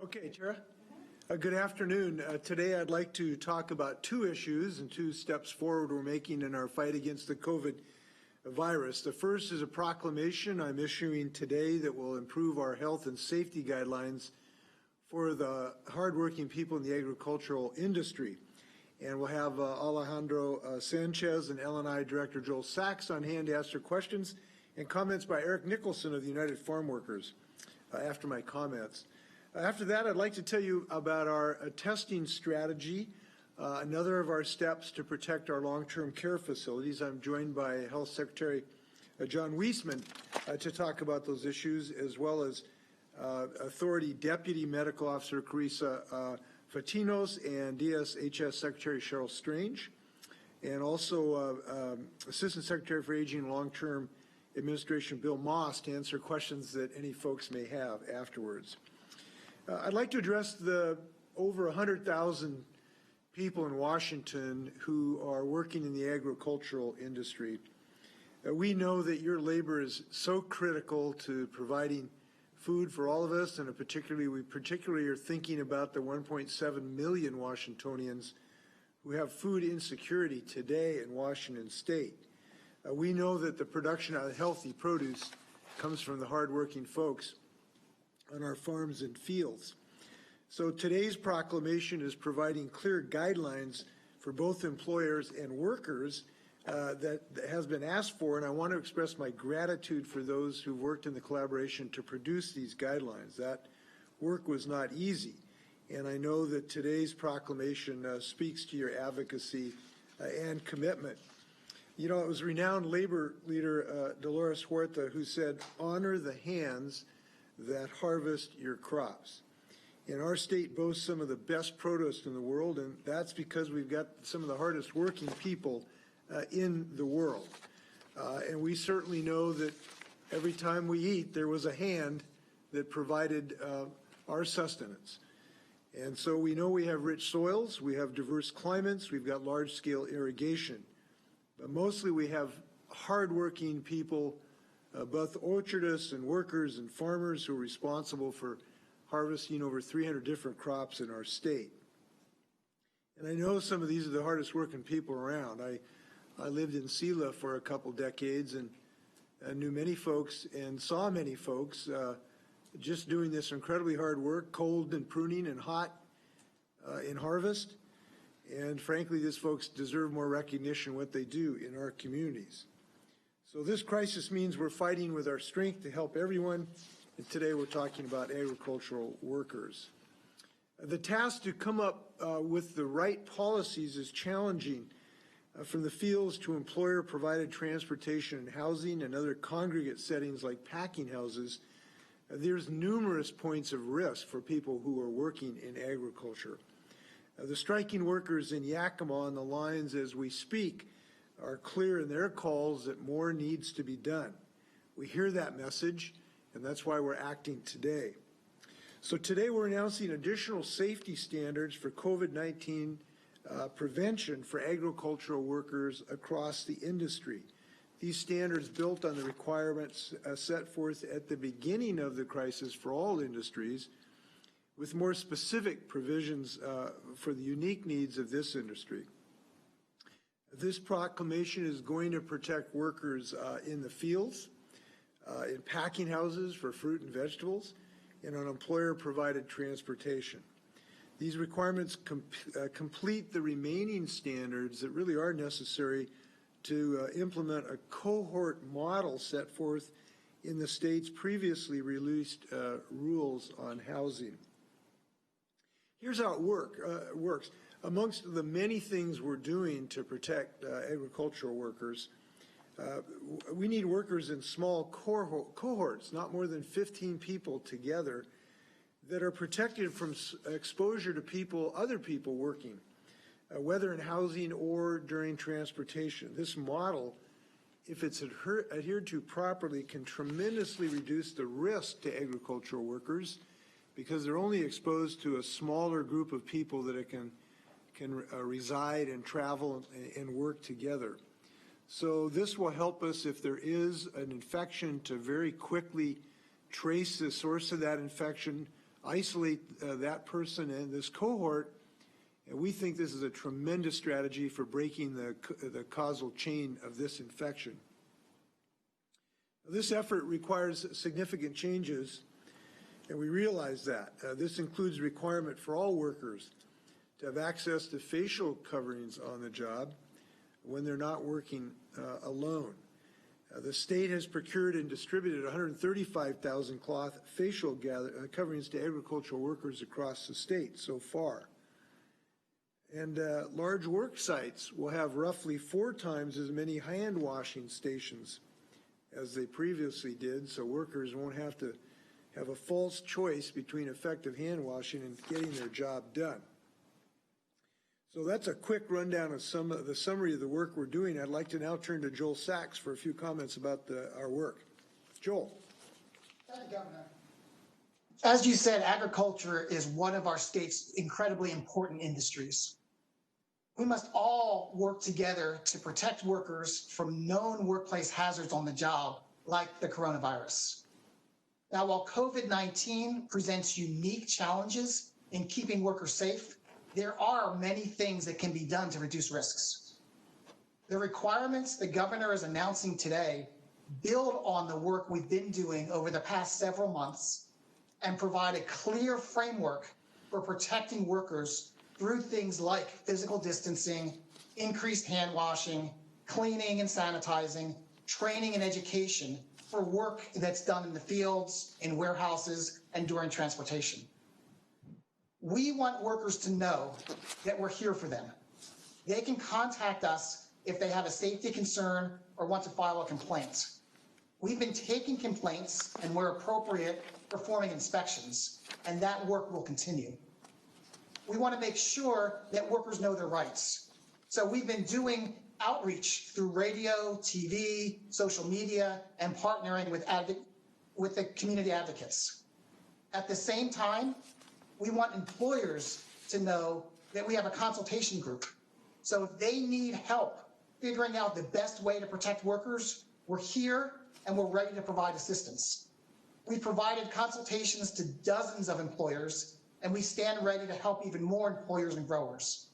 Okay, Tara. Good afternoon. Today I'd like to talk about two issues and two steps forward we're making in our fight against the COVID virus. The first is a proclamation I'm issuing today that will improve our health and safety guidelines for the hardworking people in the agricultural industry. And we'll have Alejandro Sanchez and LNI Director Joel Sachs on hand to answer questions and comments by Eric Nicholson of the United Farm Workers after my comments. After that, I'd like to tell you about our testing strategy, another of our steps to protect our long-term care facilities. I'm joined by Health Secretary John Weisman to talk about those issues, as well as Authority Deputy Medical Officer Carissa Fatinos and DSHS Secretary Cheryl Strange, and also Assistant Secretary for Aging and Long-Term Administration Bill Moss to answer questions that any folks may have afterwards. I'd like to address the over 100,000 people in Washington who are working in the agricultural industry. We know that your labor is so critical to providing food for all of us, and we particularly are thinking about the 1.7 million Washingtonians who have food insecurity today in Washington State. We know that the production of healthy produce comes from the hardworking folks on our farms and fields. So today's proclamation is providing clear guidelines for both employers and workers that has been asked for, and I want to express my gratitude for those who worked in the collaboration to produce these guidelines. That work was not easy, and I know that today's proclamation speaks to your advocacy and commitment. You know, it was renowned labor leader Dolores Huerta who said, "Honor the hands that harvest your crops." And our state boasts some of the best produce in the world, and that's because we've got some of the hardest working people in the world. And we certainly know that every time we eat, there was a hand that provided our sustenance. And so we know we have rich soils, we have diverse climates, we've got large-scale irrigation. But mostly we have hardworking people, both orchardists and workers and farmers who are responsible for harvesting over 300 different crops in our state. And I know some of these are the hardest working people around. I lived in Sela for a couple decades and knew many folks and saw many folks just doing this incredibly hard work, cold and pruning and hot in harvest. And frankly, these folks deserve more recognition what they do in our communities. So this crisis means we're fighting with our strength to help everyone, and today we're talking about agricultural workers. The task to come up with the right policies is challenging, from the fields to employer-provided transportation and housing and other congregate settings like packing houses. There's numerous points of risk for people who are working in agriculture. The striking workers in Yakima on the lines as we speak are clear in their calls that more needs to be done. We hear that message, and that's why we're acting today. So today we're announcing additional safety standards for COVID-19 prevention for agricultural workers across the industry. These standards built on the requirements set forth at the beginning of the crisis for all industries, with more specific provisions for the unique needs of this industry. This proclamation is going to protect workers in the fields, in packing houses for fruit and vegetables, and on employer-provided transportation. These requirements complete the remaining standards that really are necessary to implement a cohort model set forth in the state's previously released rules on housing. Here's how it works. Amongst the many things we're doing to protect agricultural workers, we need workers in small cohorts, not more than 15 people together, that are protected from exposure to other people working, whether in housing or during transportation. This model, if it's adhered to properly, can tremendously reduce the risk to agricultural workers because they're only exposed to a smaller group of people that can reside and travel and work together. So this will help us, if there is an infection, to very quickly trace the source of that infection, isolate that person and this cohort. And we think this is a tremendous strategy for breaking the causal chain of this infection. This effort requires significant changes, and we realize that. This includes requirement for all workers to have access to facial coverings on the job when they're not working alone. The state has procured and distributed 135,000 cloth facial coverings to agricultural workers across the state so far. And large work sites will have roughly 4 times as many hand washing stations as they previously did, so workers won't have to have a false choice between effective hand washing and getting their job done. So that's a quick rundown of some of the summary of the work we're doing. I'd like to now turn to Joel Sachs for a few comments about our work. Joel. Thank you, Governor. As you said, agriculture is one of our state's incredibly important industries. We must all work together to protect workers from known workplace hazards on the job, like the coronavirus. Now, while COVID-19 presents unique challenges in keeping workers safe, there are many things that can be done to reduce risks. The requirements the governor is announcing today build on the work we've been doing over the past several months and provide a clear framework for protecting workers through things like physical distancing, increased hand washing, cleaning and sanitizing, training and education for work that's done in the fields, in warehouses, and during transportation. We want workers to know that we're here for them. They can contact us if they have a safety concern or want to file a complaint. We've been taking complaints and, where appropriate, performing inspections, and that work will continue. We want to make sure that workers know their rights. So we've been doing outreach through radio, TV, social media, and partnering with the community advocates. At the same time, we want employers to know that we have a consultation group. So if they need help figuring out the best way to protect workers, we're here and we're ready to provide assistance. We've provided consultations to dozens of employers, and we stand ready to help even more employers and growers.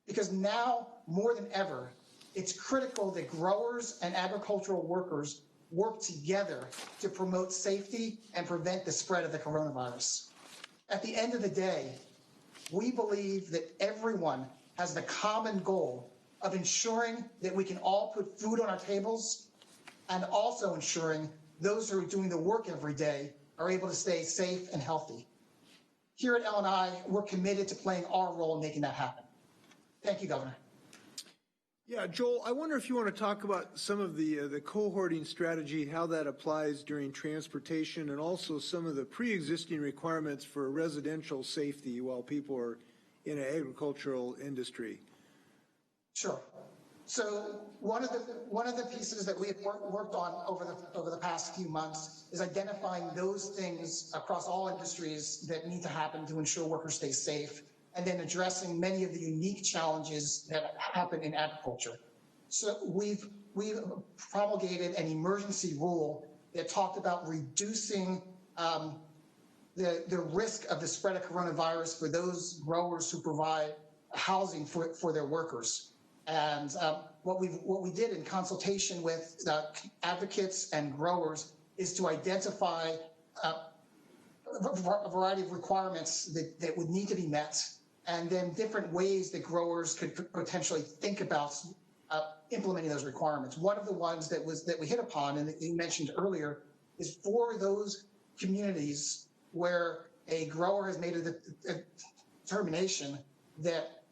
Because now, more than ever, it's critical that growers and agricultural workers work together to promote safety and prevent the spread of the coronavirus. At the end of the day, we believe that everyone has the common goal of ensuring that we can all put food on our tables and also ensuring those who are doing the work every day are able to stay safe and healthy. Here at L&I, we're committed to playing our role in making that happen. Thank you, Governor. Yeah, Joel, I wonder if you want to talk about some of the cohorting strategy, how that applies during transportation, and also some of the pre-existing requirements for residential safety while people are in an agricultural industry. Sure. So one of the pieces that we have worked on over the past few months is identifying those things across all industries that need to happen to ensure workers stay safe, and then addressing many of the unique challenges that happen in agriculture. So we've promulgated an emergency rule that talked about reducing the risk of the spread of coronavirus for those growers who provide housing for their workers. And what we did in consultation with advocates and growers is to identify a variety of requirements that would need to be met, and then different ways that growers could potentially think about implementing those requirements. One of the ones that we hit upon, and that you mentioned earlier, is for those communities where a grower has made a determination that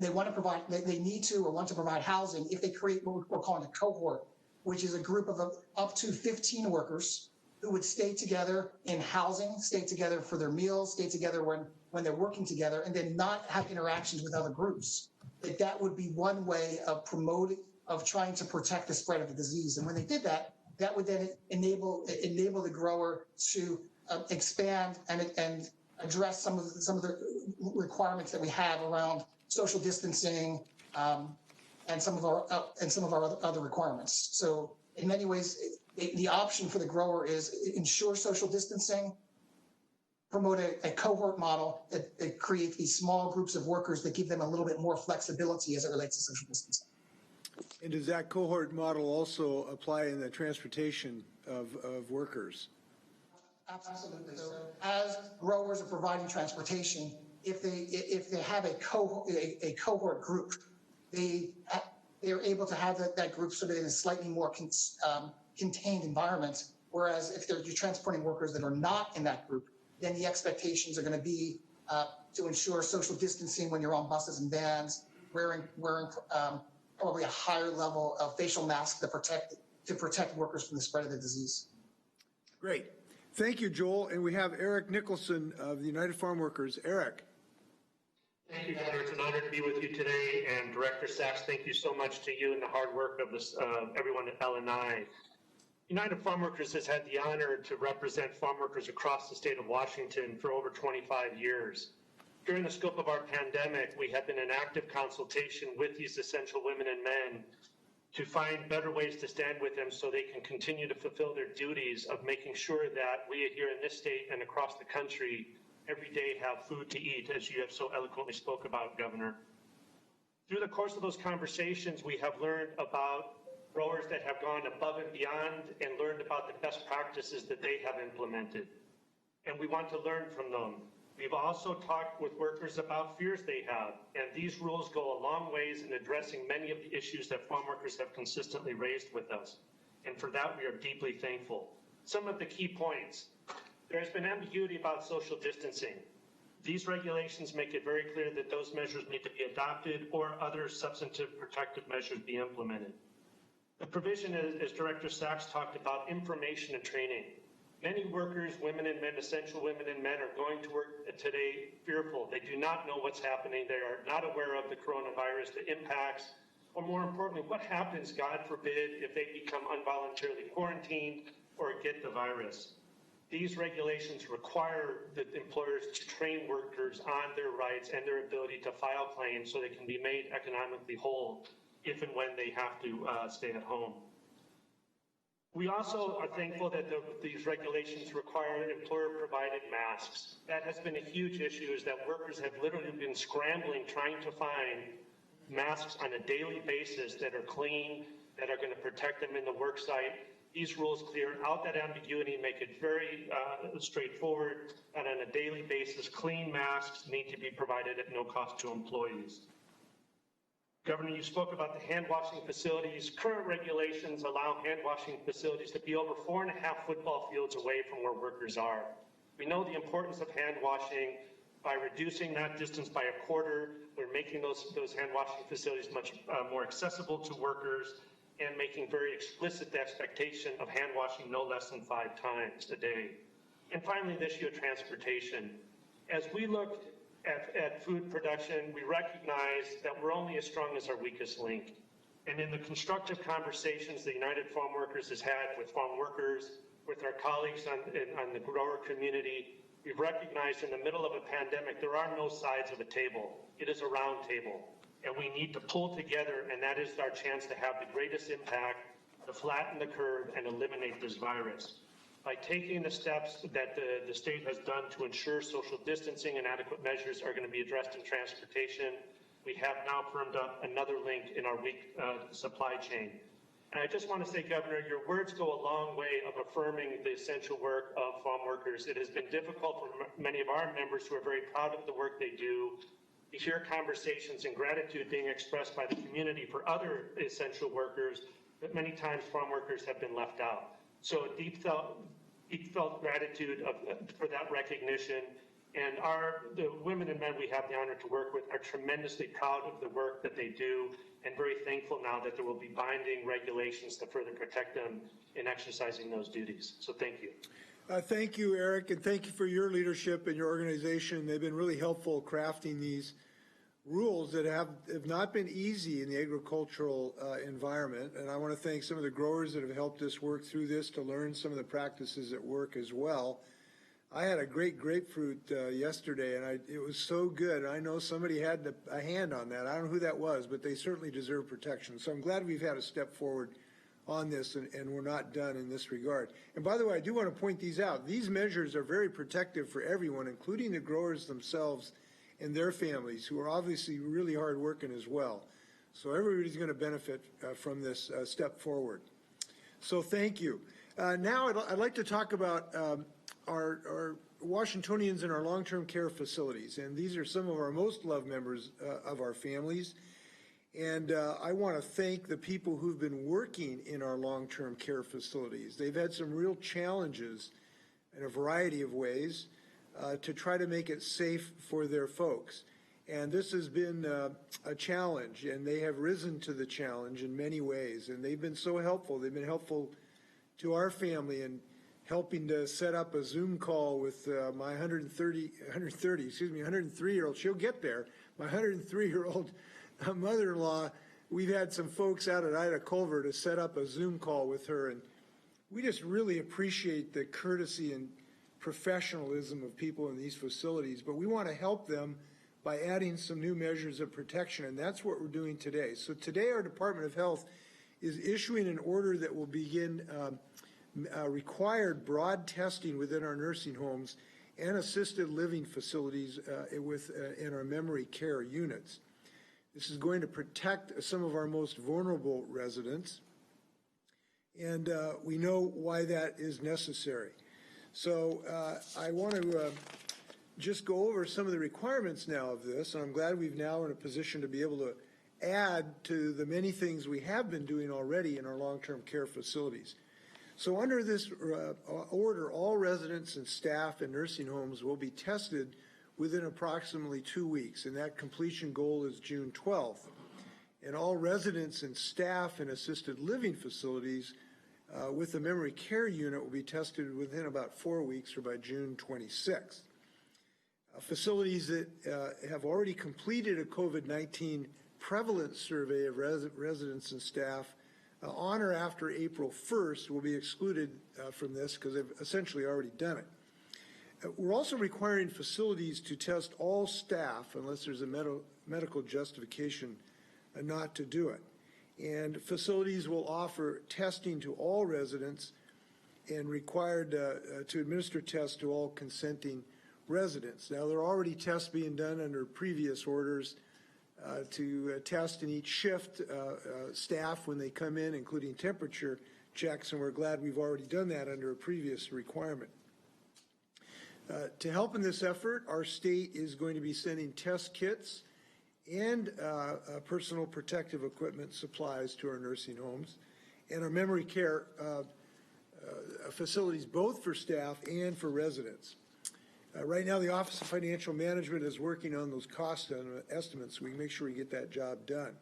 they want to provide, they need to or want to provide housing. If they create what we're calling a cohort, which is a group of up to 15 workers who would stay together in housing, stay together for their meals, stay together when they're working together, and then not have interactions with other groups. That would be one way of trying to protect the spread of the disease. And when they did that, that would then enable the grower to expand and address some of the requirements that we have around social distancing and some of our other requirements. So in many ways, the option for the grower is ensure social distancing, promote a cohort model that creates these small groups of workers that give them a little bit more flexibility as it relates to social distancing. And does that cohort model also apply in the transportation of workers? Absolutely. So as growers are providing transportation, if they have a cohort group, they're able to have that group sort of in a slightly more contained environment. Whereas if you're transporting workers that are not in that group, then the expectations are going to be to ensure social distancing when you're on buses and vans, wearing probably a higher level of facial masks to protect workers from the spread of the disease. Great. Thank you, Joel. And we have Eric Nicholson of the United Farm Workers. Eric. Thank you, Governor. It's an honor to be with you today. And Director Sachs, thank you so much to you and the hard work of everyone at LNI. United Farm Workers has had the honor to represent farm workers across the state of Washington for over 25 years. During the scope of our pandemic, we have been in active consultation with these essential women and men to find better ways to stand with them so they can continue to fulfill their duties of making sure that we here in this state and across the country every day have food to eat, as you have so eloquently spoke about, Governor. Through the course of those conversations, we have learned about growers that have gone above and beyond and learned about the best practices that they have implemented. And we want to learn from them. We've also talked with workers about fears they have, and these rules go a long ways in addressing many of the issues that farm workers have consistently raised with us. And for that, we are deeply thankful. Some of the key points. There has been ambiguity about social distancing. These regulations make it very clear that those measures need to be adopted or other substantive protective measures be implemented. The provision, as Director Sachs talked about, information and training. Many workers, women and men, essential women and men, are going to work today fearful. They do not know what's happening. They are not aware of the coronavirus, the impacts, or more importantly, what happens, God forbid, if they become involuntarily quarantined or get the virus. These regulations require the employers to train workers on their rights and their ability to file claims so they can be made economically whole if and when they have to stay at home. We also are thankful that these regulations require employer-provided masks. That has been a huge issue, is that workers have literally been scrambling, trying to find masks on a daily basis that are clean, that are going to protect them in the work site. These rules clear out that ambiguity, make it very straightforward, and on a daily basis, clean masks need to be provided at no cost to employees. Governor, you spoke about the hand washing facilities. Current regulations allow hand washing facilities to be over 4.5 football fields away from where workers are. We know the importance of hand washing. By reducing that distance by a quarter, we're making those hand washing facilities much more accessible to workers and making very explicit the expectation of hand washing no less than 5 times a day. And finally, the issue of transportation. As we look at food production, we recognize that we're only as strong as our weakest link. And in the constructive conversations the United Farm Workers has had with farm workers, with our colleagues on the grower community, we've recognized in the middle of a pandemic, there are no sides of a table. It is a round table. And we need to pull together, and that is our chance to have the greatest impact, to flatten the curve and eliminate this virus. By taking the steps that the state has done to ensure social distancing and adequate measures are going to be addressed in transportation, we have now firmed up another link in our weak supply chain. And I just want to say, Governor, your words go a long way of affirming the essential work of farm workers. It has been difficult for many of our members who are very proud of the work they do to hear conversations and gratitude being expressed by the community for other essential workers, but many times farm workers have been left out. So deep felt gratitude for that recognition, and the women and men we have the honor to work with are tremendously proud of the work that they do and very thankful now that there will be binding regulations to further protect them in exercising those duties. So thank you. Thank you, Eric, and thank you for your leadership and your organization. They've been really helpful crafting these rules that have not been easy in the agricultural environment. And I want to thank some of the growers that have helped us work through this to learn some of the practices at work as well. I had a great grapefruit yesterday, and it was so good. I know somebody had a hand on that. I don't know who that was, but they certainly deserve protection. So I'm glad we've had a step forward on this, and we're not done in this regard. And by the way, I do want to point these out. These measures are very protective for everyone, including the growers themselves and their families, who are obviously really hard working as well. So everybody's going to benefit from this step forward. So thank you. Now I'd like to talk about our Washingtonians in our long-term care facilities, and these are some of our most loved members of our families. And I want to thank the people who've been working in our long-term care facilities. They've had some real challenges in a variety of ways to try to make it safe for their folks. And this has been a challenge, and they have risen to the challenge in many ways. And they've been so helpful. They've been helpful to our family in helping to set up a Zoom call with my 103-year-old. She'll get there. My 103-year-old mother-in-law. We've had some folks out at Ida Culver to set up a Zoom call with her, and we just really appreciate the courtesy and professionalism of people in these facilities, but we want to help them by adding some new measures of protection, and that's what we're doing today. So today our Department of Health is issuing an order that will begin required broad testing within our nursing homes and assisted living facilities in our memory care units. This is going to protect some of our most vulnerable residents, and we know why that is necessary. So I want to just go over some of the requirements now of this, and I'm glad we've now in a position to be able to add to the many things we have been doing already in our long-term care facilities. So under this order, all residents and staff in nursing homes will be tested within approximately 2 weeks, and that completion goal is June 12th. And all residents and staff in assisted living facilities with the memory care unit will be tested within about 4 weeks, or by June 26th. Facilities that have already completed a COVID-19 prevalence survey of residents and staff on or after April 1st will be excluded from this because they've essentially already done it. We're also requiring facilities to test all staff unless there's a medical justification not to do it. And facilities will offer testing to all residents and required to administer tests to all consenting residents. Now, there are already tests being done under previous orders to test in each shift staff when they come in, including temperature checks, and we're glad we've already done that under a previous requirement. To help in this effort, our state is going to be sending test kits and personal protective equipment supplies to our nursing homes and our memory care facilities, both for staff and for residents. Right now, the Office of Financial Management is working on those cost estimates so we can make sure we get that job done.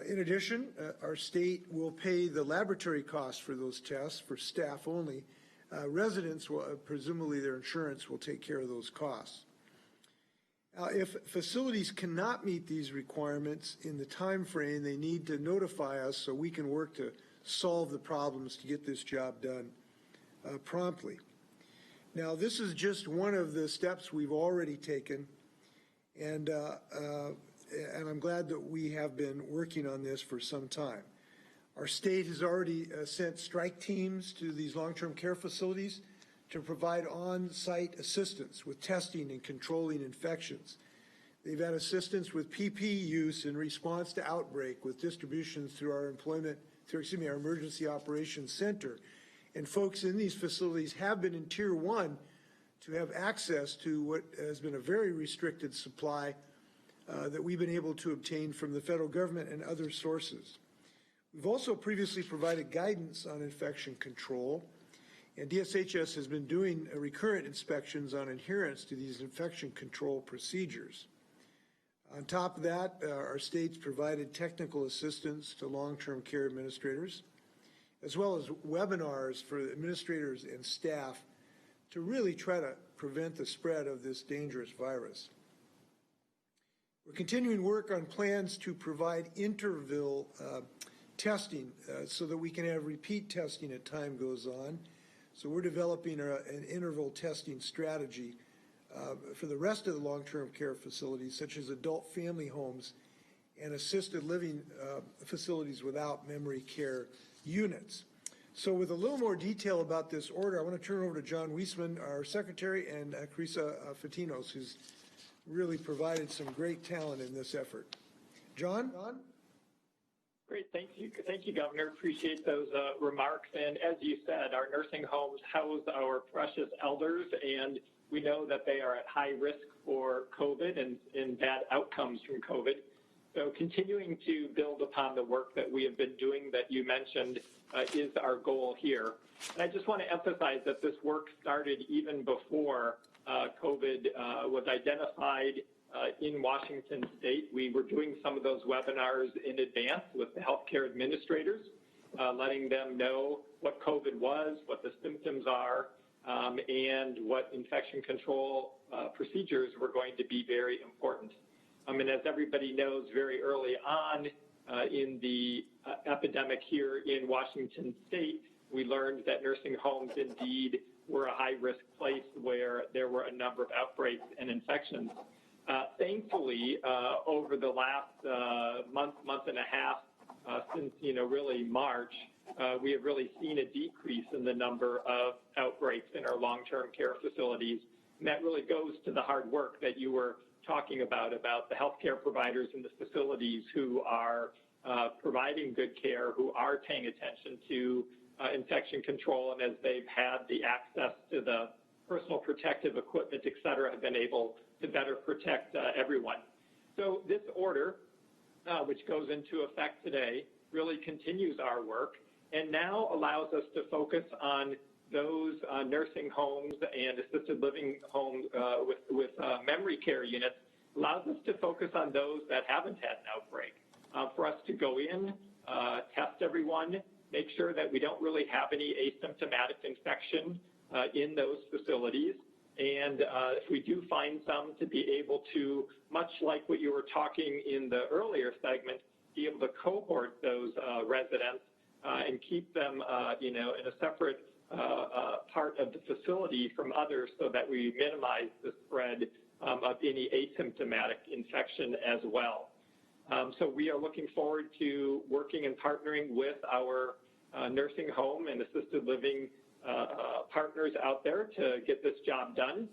In addition, our state will pay the laboratory costs for those tests for staff only. Residents will, presumably their insurance will take care of those costs. If facilities cannot meet these requirements in the time frame, they need to notify us so we can work to solve the problems to get this job done promptly. Now, this is just one of the steps we've already taken, and I'm glad that we have been working on this for some time. Our state has already sent strike teams to these long-term care facilities to provide on-site assistance with testing and controlling infections. They've had assistance with PPE use in response to outbreak with distributions through our our Emergency Operations Center. And folks in these facilities have been in Tier 1 to have access to what has been a very restricted supply that we've been able to obtain from the federal government and other sources. We've also previously provided guidance on infection control, and DSHS has been doing recurrent inspections on adherence to these infection control procedures. On top of that, our state's provided technical assistance to long-term care administrators, as well as webinars for administrators and staff to really try to prevent the spread of this dangerous virus. We're continuing work on plans to provide interval testing so that we can have repeat testing as time goes on. So we're developing an interval testing strategy for the rest of the long-term care facilities, such as adult family homes and assisted living facilities without memory care units. So with a little more detail about this order, I want to turn over to John Weisman, our secretary, and Carissa Fatinos, who's really provided some great talent in this effort. John? Great, thank you, Governor. Appreciate those remarks. And as you said, our nursing homes house our precious elders, and we know that they are at high risk for COVID and bad outcomes from COVID. So continuing to build upon the work that we have been doing that you mentioned is our goal here. And I just want to emphasize that this work started even before COVID was identified in Washington State. We were doing some of those webinars in advance with the healthcare administrators, letting them know what COVID was, what the symptoms are, and what infection control procedures were going to be very important. And as everybody knows, very early on in the epidemic here in Washington State, we learned that nursing homes indeed were a high-risk place where there were a number of outbreaks and infections. Thankfully, over the last month and a half, since really March, we have really seen a decrease in the number of outbreaks in our long-term care facilities, and that really goes to the hard work that you were talking about the healthcare providers in the facilities who are providing good care, who are paying attention to infection control, and as they've had the access to the personal protective equipment, et cetera, have been able to better protect everyone. So this order, which goes into effect today, really continues our work and now allows us to focus on those nursing homes and assisted living homes with memory care units, allows us to focus on those that haven't had an outbreak. For us to go in, test everyone, make sure that we don't really have any asymptomatic infection in those facilities. And if we do find some, to be able to, much like what you were talking in the earlier segment, be able to cohort those residents and keep them, in a separate part of the facility from others so that we minimize the spread of any asymptomatic infection as well. So we are looking forward to working and partnering with our nursing home and assisted living partners out there to get this job done.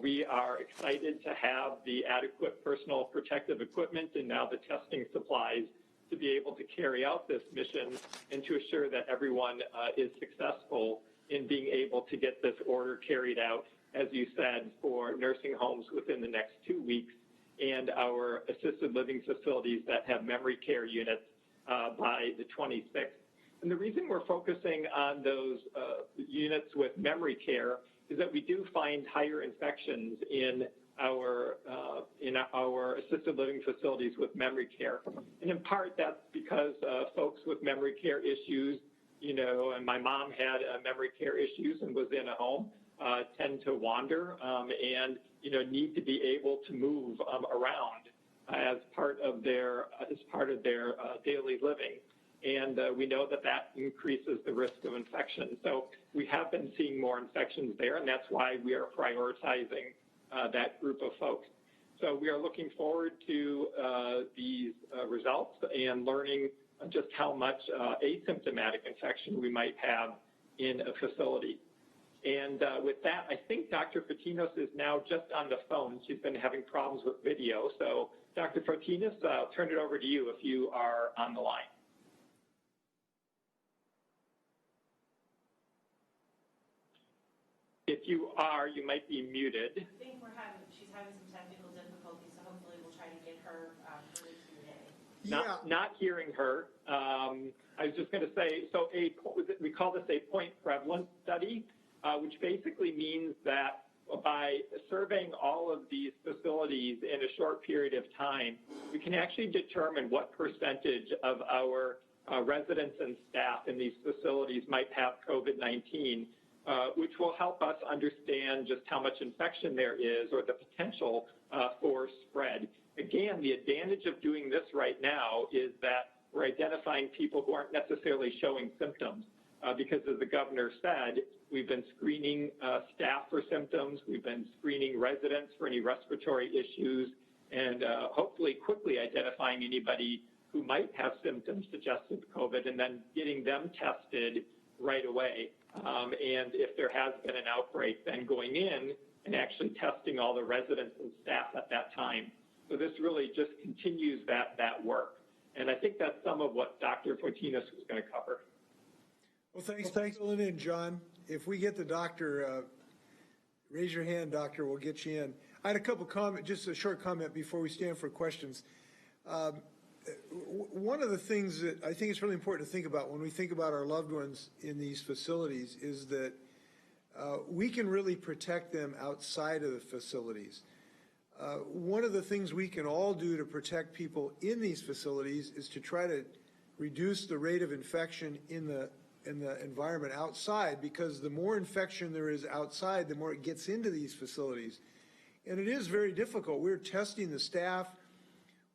We are excited to have the adequate personal protective equipment and now the testing supplies to be able to carry out this mission and to assure that everyone is successful in being able to get this order carried out, as you said, for nursing homes within the next 2 weeks and our assisted living facilities that have memory care units by the 26th. And the reason we're focusing on those units with memory care is that we do find higher infections in our assisted living facilities with memory care. And in part, that's because folks with memory care issues, and my mom had memory care issues and was in a home, tend to wander and, need to be able to move around as part of their daily living. And we know that increases the risk of infection. So we have been seeing more infections there, and that's why we are prioritizing that group of folks. So we are looking forward to these results and learning just how much asymptomatic infection we might have in a facility. And with that, I think Dr. Fatinos is now just on the phone. She's been having problems with video. So Dr. Fatinos, I'll turn it over to you if you are on the line. If you are, you might be muted. I think she's having some technical difficulties, so hopefully we'll try to get her released today. Not hearing her. I was just going to say, so we call this a point prevalence study, which basically means that by surveying all of these facilities in a short period of time, we can actually determine what percentage of our residents and staff in these facilities might have COVID-19. Which will help us understand just how much infection there is or the potential for spread. Again, the advantage of doing this right now is that we're identifying people who aren't necessarily showing symptoms because, as the governor said, we've been screening staff for symptoms, we've been screening residents for any respiratory issues, and hopefully quickly identifying anybody who who might have symptoms suggested COVID and then getting them tested right away. And if there has been an outbreak, then going in and actually testing all the residents and staff at that time. So this really just continues that work. And I think that's some of what Dr. Fortinos was going to cover. Well, thanks for filling in, John. If we get the doctor, raise your hand, doctor, we'll get you in. I had a couple comments, just a short comment before we stand for questions. One of the things that I think it's really important to think about when we think about our loved ones in these facilities is that we can really protect them outside of the facilities. One of the things we can all do to protect people in these facilities is to try to reduce the rate of infection in the environment outside, because the more infection there is outside, the more it gets into these facilities. And it is very difficult. We're testing the staff.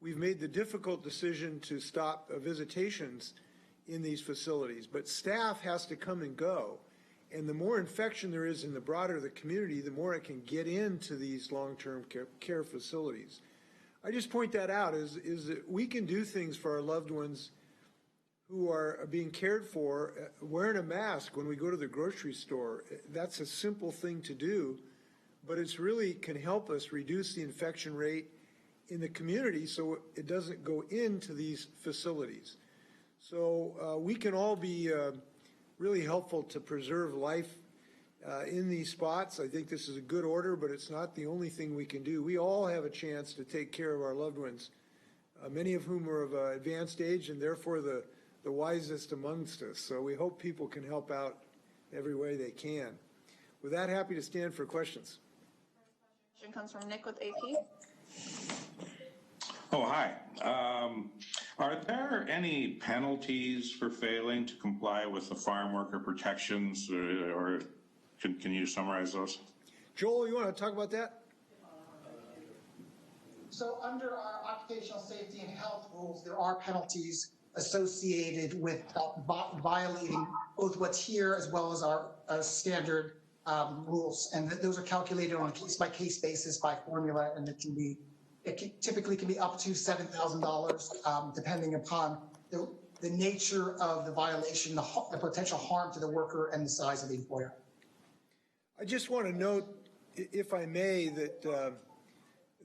We've made the difficult decision to stop visitations in these facilities, but staff has to come and go. And the more infection there is in the broader the community, the more it can get into these long-term care facilities. I just point that out is that we can do things for our loved ones who are being cared for, wearing a mask when we go to the grocery store. That's a simple thing to do, but it's really can help us reduce the infection rate in the community so it doesn't go into these facilities. So we can all be really helpful to preserve life in these spots. I think this is a good order, but it's not the only thing we can do. We all have a chance to take care of our loved ones, many of whom are of advanced age and therefore the wisest amongst us. So we hope people can help out every way they can. With that, happy to stand for questions. Question comes from Nick with AP. Oh, hi. Are there any penalties for failing to comply with the farm worker protections, or can you summarize those? Joel, you want to talk about that? So under our occupational safety and health rules, there are penalties associated with violating both what's here as well as our standard rules. And those are calculated on a case-by-case basis by formula, and it typically can be up to $7,000, depending upon the nature of the violation, the potential harm to the worker, and the size of the employer. I just want to note, if I may, that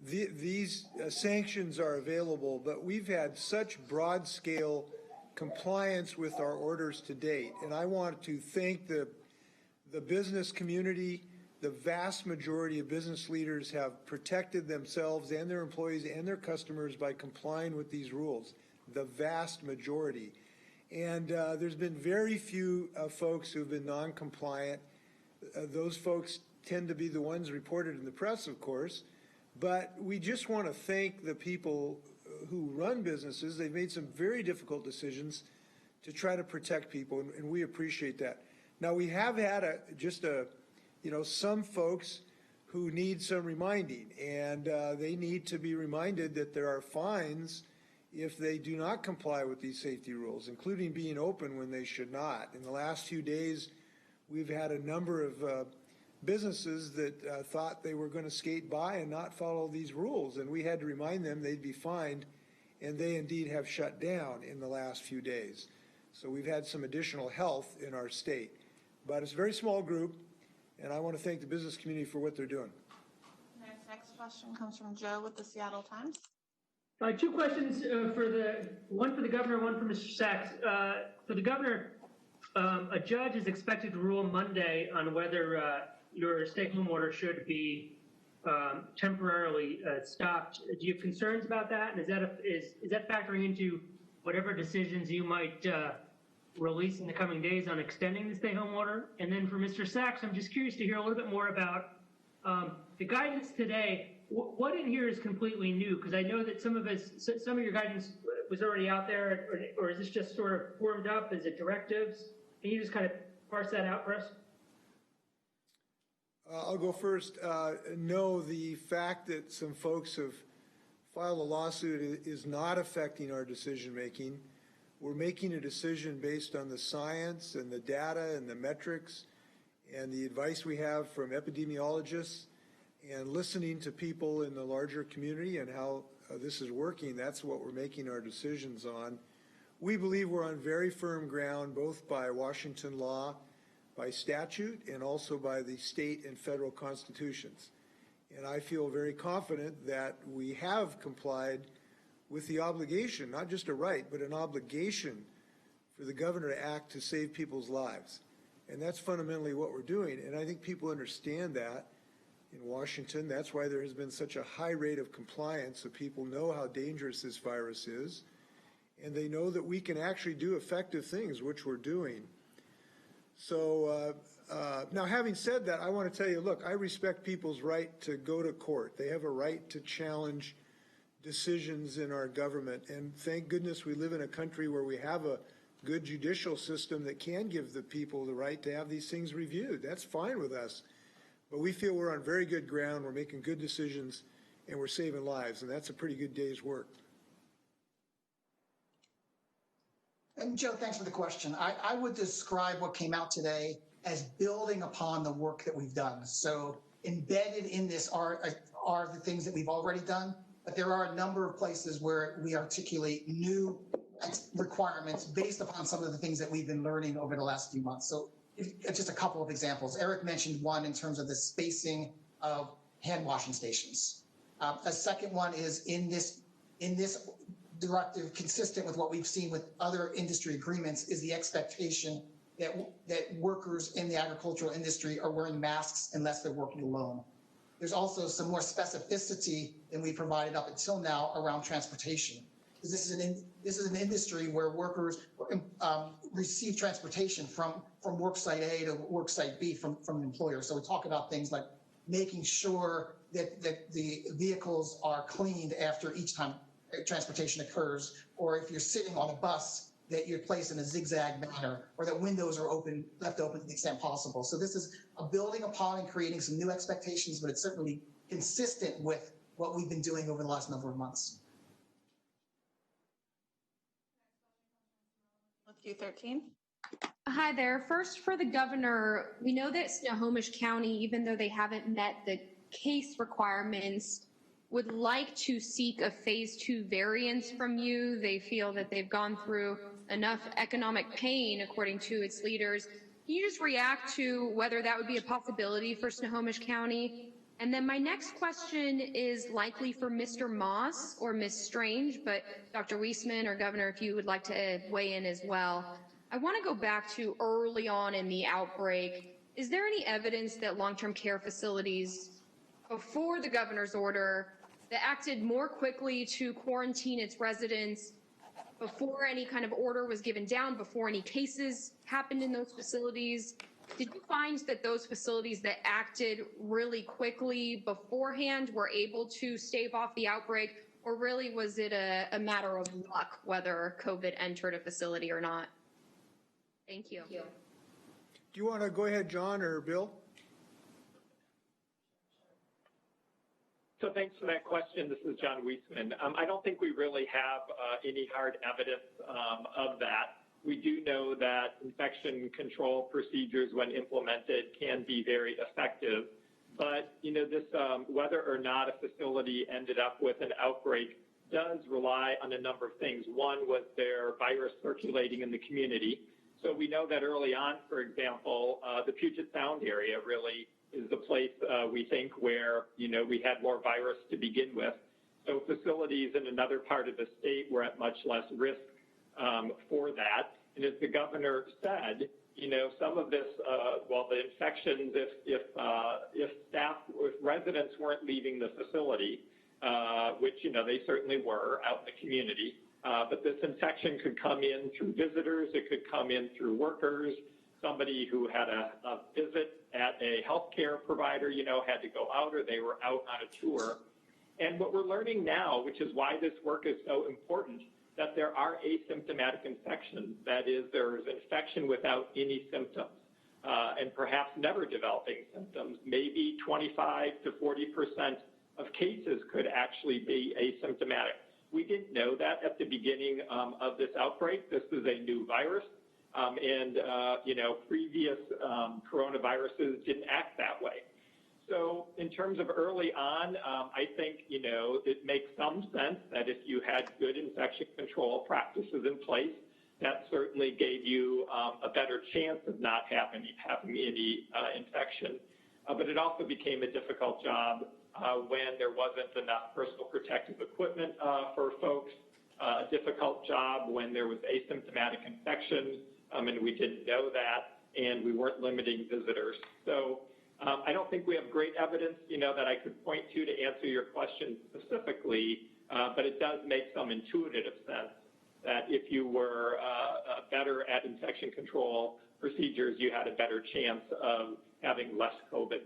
these sanctions are available, but we've had such broad-scale compliance with our orders to date. And I want to thank the business community. The vast majority of business leaders have protected themselves and their employees and their customers by complying with these rules, the vast majority. And there's been very few folks who've been non-compliant. Those folks tend to be the ones reported in the press, of course. But we just want to thank the people who run businesses. They've made some very difficult decisions to try to protect people, and we appreciate that. Now, we have had some folks who need some reminding, and they need to be reminded that there are fines if they do not comply with these safety rules, including being open when they should not. In the last few days, we've had a number of businesses that thought they were going to skate by and not follow these rules, and we had to remind them they'd be fined, and they indeed have shut down in the last few days. So we've had some additional health in our state, but it's a very small group, and I want to thank the business community for what they're doing. Next question comes from Joe with the Seattle Times. Two questions, one for the governor, one for Mr. Sachs. For the governor, a judge is expected to rule Monday on whether your stay-at-home order should be temporarily stopped. Do you have concerns about that? And is that factoring into whatever decisions you might release in the coming days on extending the stay-home order? And then for Mr. Sachs, I'm just curious to hear a little bit more about the guidance today. What in here is completely new? Because I know that some of your guidance was already out there, or is this just sort of formed up? Is it directives? Can you just kind of parse that out for us? I'll go first. No, the fact that some folks have filed a lawsuit is not affecting our decision-making. We're making a decision based on the science and the data and the metrics and the advice we have from epidemiologists and listening to people in the larger community and how this is working, that's what we're making our decisions on. We believe we're on very firm ground, both by Washington law, by statute, and also by the state and federal constitutions. And I feel very confident that we have complied with the obligation, not just a right, but an obligation for the governor to act to save people's lives. And that's fundamentally what we're doing. And I think people understand that in Washington. That's why there has been such a high rate of compliance, so people know how dangerous this virus is. And they know that we can actually do effective things, which we're doing. So now, having said that, I want to tell you, look, I respect people's right to go to court. They have a right to challenge decisions in our government. And thank goodness we live in a country where we have a good judicial system that can give the people the right to have these things reviewed. That's fine with us. But we feel we're on very good ground, we're making good decisions, and we're saving lives, and that's a pretty good day's work. And Joe, thanks for the question. I would describe what came out today as building upon the work that we've done. So embedded in this are the things that we've already done, but there are a number of places where we articulate new requirements based upon some of the things that we've been learning over the last few months. So just a couple of examples. Eric mentioned one in terms of the spacing of hand washing stations. A second one is in this directive, consistent with what we've seen with other industry agreements, is the expectation that workers in the agricultural industry are wearing masks unless they're working alone. There's also some more specificity than we provided up until now around transportation. Because this is an industry where workers receive transportation from work site A to work site B from an employer. So we talk about things like making sure that the vehicles are cleaned after each time transportation occurs, or if you're sitting on a bus, that you're placed in a zigzag manner, or that windows are left open to the extent possible. So this is a building upon and creating some new expectations, but it's certainly consistent with what we've been doing over the last number of months. With Q13. Hi there. First, for the governor, we know that Snohomish County, even though they haven't met the case requirements, would like to seek a phase 2 variance from you. They feel that they've gone through enough economic pain, according to its leaders. Can you just react to whether that would be a possibility for Snohomish County? And then my next question is likely for Mr. Moss or Ms. Strange, but Dr. Weissman or Governor, if you would like to weigh in as well. I want to go back to early on in the outbreak. Is there any evidence that long-term care facilities before the governor's order that acted more quickly to quarantine its residents before any kind of order was given down, before any cases happened in those facilities? Did you find that those facilities that acted really quickly beforehand were able to stave off the outbreak, or really was it a matter of luck whether COVID entered a facility or not? Thank you. Do you want to go ahead, John or Bill? So thanks for that question. This is John Weissman. I don't think we really have any hard evidence of that. We do know that infection control procedures, when implemented, can be very effective. But, this whether or not a facility ended up with an outbreak does rely on a number of things. One was their virus circulating in the community. So we know that early on, for example, the Puget Sound area really is the place we think where, we had more virus to begin with. So facilities in another part of the state were at much less risk for that. And as the governor said, some of this, the infections, if residents weren't leaving the facility, which, they certainly were out in the community, but this infection could come in through visitors, it could come in through workers, somebody who had a visit at a healthcare provider, had to go out, or they were out on a tour. And what we're learning now, which is why this work is so important, that there are asymptomatic infections. That is, there is infection without any symptoms, and perhaps never developing symptoms. Maybe 25 to 40% of cases could actually be asymptomatic. We didn't know that at the beginning of this outbreak. This is a new virus, and previous coronaviruses didn't act that way. So in terms of early on, I think, it makes some sense that if you had good infection control practices in place, that certainly gave you a better chance of not having any infection. But it also became a difficult job when there wasn't enough personal protective equipment for folks, a difficult job when there was asymptomatic infections, and we didn't know that, and we weren't limiting visitors. So I don't think we have great evidence, that I could point to answer your question specifically, but it does make some intuitive sense that if you were better at infection control procedures, you had a better chance of having less COVID.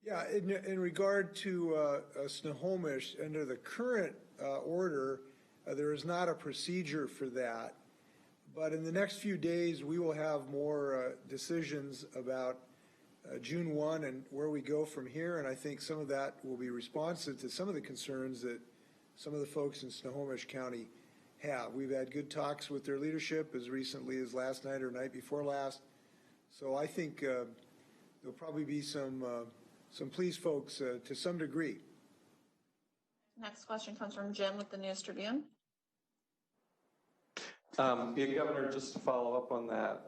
Yeah, in regard to Snohomish, under the current order, there is not a procedure for that. But in the next few days, we will have more decisions about June 1 and where we go from here. And I think some of that will be responsive to some of the concerns that some of the folks in Snohomish County have. We've had good talks with their leadership as recently as last night or night before last. So I think there'll probably be some pleased folks to some degree. Next question comes from Jim with the News Tribune. Governor, just to follow up on that,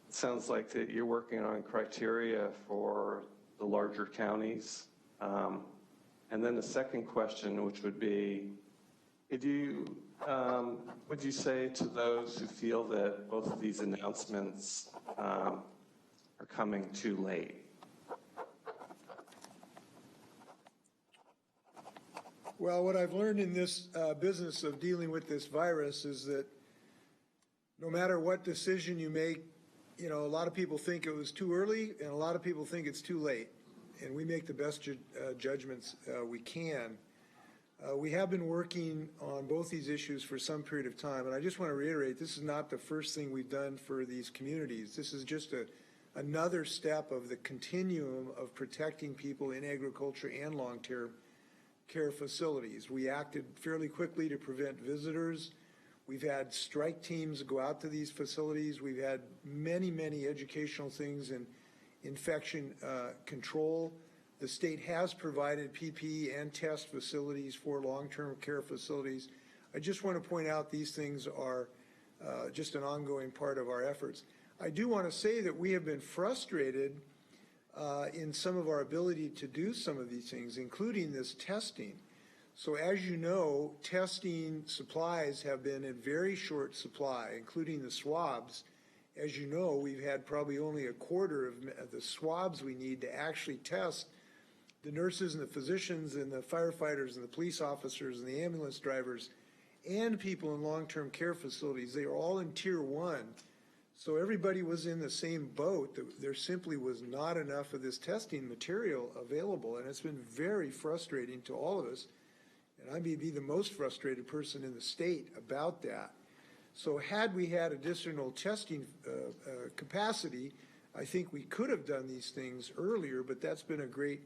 it sounds like that you're working on criteria for the larger counties. And then the second question, which would be, would you say to those who feel that both of these announcements are coming too late? Well, what I've learned in this business of dealing with this virus is that no matter what decision you make, a lot of people think it was too early and a lot of people think it's too late. And we make the best judgments we can. We have been working on both these issues for some period of time. And I just want to reiterate, this is not the first thing we've done for these communities. This is just another step of the continuum of protecting people in agriculture and long-term care facilities. We acted fairly quickly to prevent visitors. We've had strike teams go out to these facilities. We've had many, many educational things in infection control. The state has provided PPE and test facilities for long-term care facilities. I just want to point out these things are just an ongoing part of our efforts. I do want to say that we have been frustrated in some of our ability to do some of these things, including this testing. So as you know, testing supplies have been in very short supply, including the swabs. As you know, we've had probably only a quarter of the swabs we need to actually test the nurses and the physicians and the firefighters and the police officers and the ambulance drivers and people in long-term care facilities. They are all in Tier 1. So everybody was in the same boat. There simply was not enough of this testing material available, and it's been very frustrating to all of us. And I may be the most frustrated person in the state about that. So had we had additional testing capacity, I think we could have done these things earlier, but that's been a great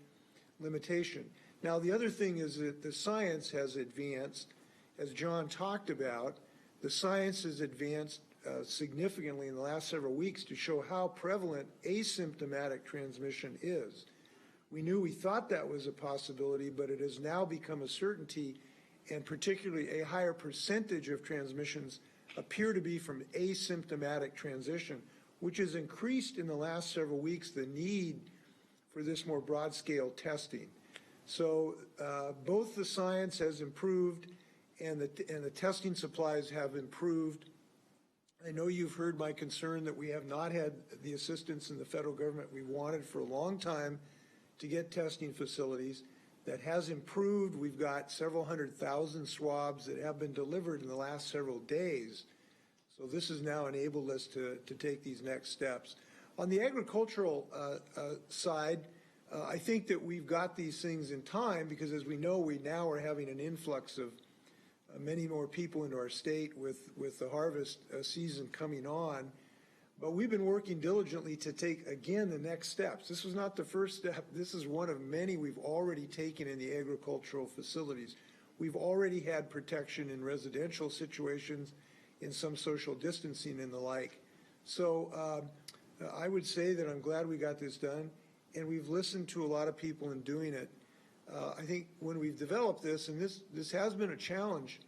limitation. Now, the other thing is that the science has advanced, as John talked about. The science has advanced significantly in the last several weeks to show how prevalent asymptomatic transmission is. We thought that was a possibility, but it has now become a certainty, and particularly a higher percentage of transmissions appear to be from asymptomatic transition, which has increased in the last several weeks the need for this more broad-scale testing. So both the science has improved and the testing supplies have improved. I know you've heard my concern that we have not had the assistance in the federal government we wanted for a long time to get testing facilities. That has improved. We've got several 100,000 swabs that have been delivered in the last several days. So this has now enabled us to take these next steps. On the agricultural side, I think that we've got these things in time because, as we know, we now are having an influx of many more people into our state with the harvest season coming on. But we've been working diligently to take, again, the next steps. This was not the first step. This is one of many we've already taken in the agricultural facilities. We've already had protection in residential situations, in some social distancing and the like. So I would say that I'm glad we got this done, and we've listened to a lot of people in doing it. I think when we've developed this, and this has been a challenge,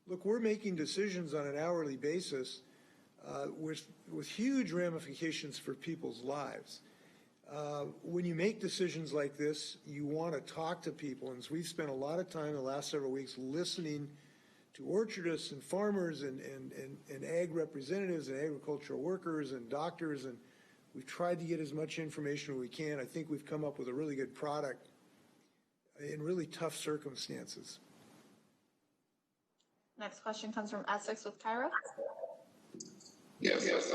look, we're making decisions on an hourly basis with huge ramifications for people's lives. When you make decisions like this, you want to talk to people, and so we've spent a lot of time the last several weeks listening to orchardists and farmers and ag representatives and agricultural workers and doctors, and we've tried to get as much information as we can. I think we've come up with a really good product in really tough circumstances. Next question comes from Essex with Cairo. Yes, that's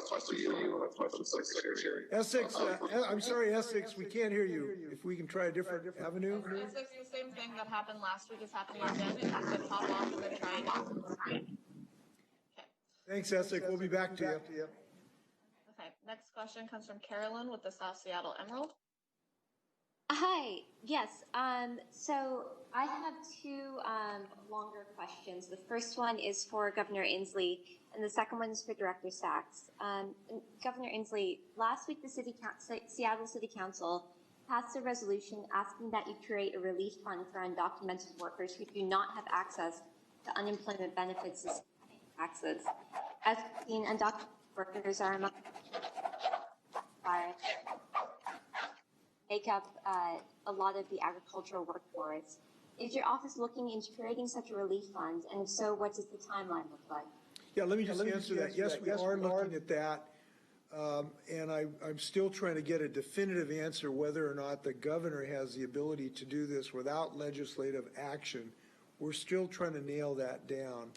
question for you. That's question for the Secretary. Essex, I'm sorry, Essex, we can't hear you. If we can try a different avenue. Essex, the same thing that happened last week is happening again. If you could pop off and then try again. Okay. Thanks, Essex. We'll be back to you. Okay. Next question comes from Carolyn with the South Seattle Emerald. Hi. Yes. So I have two longer questions. The first one is for Governor Inslee, and the second one is for Director Sachs. Governor Inslee, last week the Seattle City Council passed a resolution asking that you create a relief fund for undocumented workers who do not have access to unemployment benefits and taxes. As we've seen, undocumented workers are among make up a lot of the agricultural workforce. Is your office looking into creating such a relief fund? And if so, what does the timeline look like? Yeah, let me just answer that. Yes, we are looking at that. And I'm still trying to get a definitive answer whether or not the governor has the ability to do this without legislative action. We're still trying to nail that down.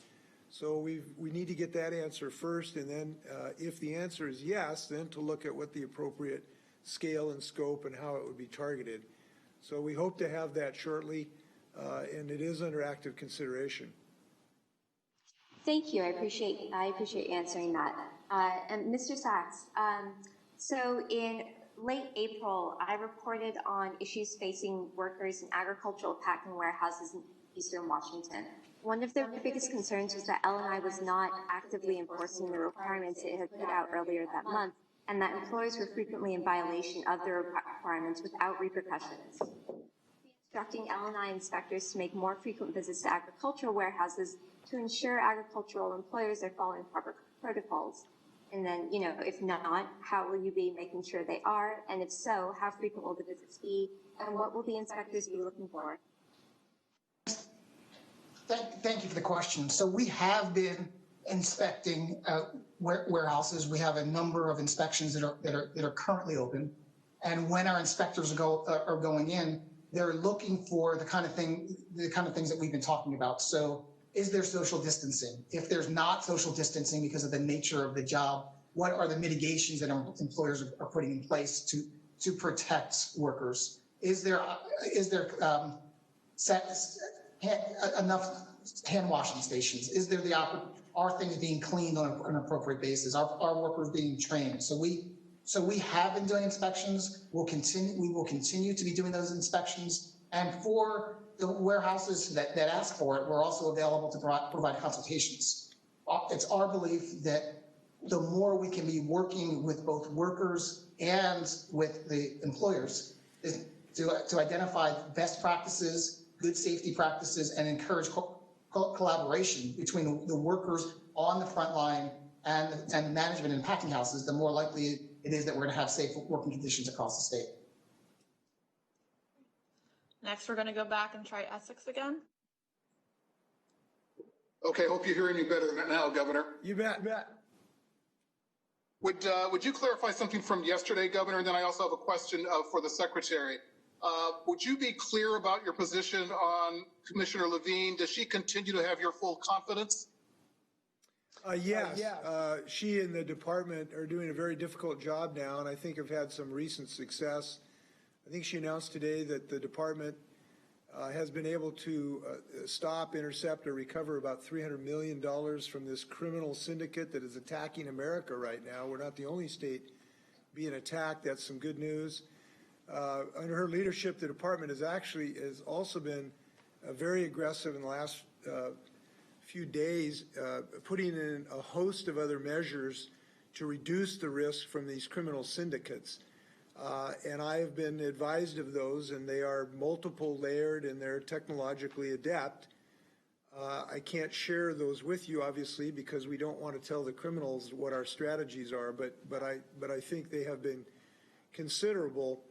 So we need to get that answer first, and then if the answer is yes, then to look at what the appropriate scale and scope and how it would be targeted. So we hope to have that shortly, and it is under active consideration. Thank you. I appreciate you answering that. And Mr. Sachs, so in late April, I reported on issues facing workers in agricultural packing warehouses in Eastern Washington. One of their biggest concerns was that L&I was not actively enforcing the requirements it had put out earlier that month, and that employers were frequently in violation of the requirements without repercussions. Instructing L&I inspectors to make more frequent visits to agricultural warehouses to ensure agricultural employers are following proper protocols. And then, if not, how will you be making sure they are? And if so, how frequent will the visits be? And what will the inspectors be looking for? Thank you for the question. So we have been inspecting warehouses. We have a number of inspections that are currently open. And when our inspectors are going in, they're looking for the kind of things that we've been talking about. So is there social distancing? If there's not social distancing because of the nature of the job, what are the mitigations that employers are putting in place to protect workers? Is there enough hand washing stations? Is there are things being cleaned on an appropriate basis? Are workers being trained? So we have been doing inspections. We will continue to be doing those inspections. And for the warehouses that ask for it, we're also available to provide consultations. It's our belief that the more we can be working with both workers and with the employers is to identify best practices, good safety practices, and encourage collaboration between the workers on the front line and management in packing houses, the more likely it is that we're going to have safe working conditions across the state. Next, we're going to go back and try Essex again. Okay, hope you're hearing me better now, Governor. You bet. Would you clarify something from yesterday, Governor? And then I also have a question for the Secretary. Would you be clear about your position on Commissioner Levine? Does she continue to have your full confidence? Yes. She and the department are doing a very difficult job now, and I think have had some recent success. I think she announced today that the department has been able to stop, intercept, or recover about $300 million from this criminal syndicate that is attacking America right now. We're not the only state being attacked. That's some good news. Under her leadership, the department has also been very aggressive in the last few days, putting in a host of other measures to reduce the risk from these criminal syndicates. And I have been advised of those, and they are multiple layered and they're technologically adept. I can't share those with you, obviously, because we don't want to tell the criminals what our strategies are, but I think they have been considerable.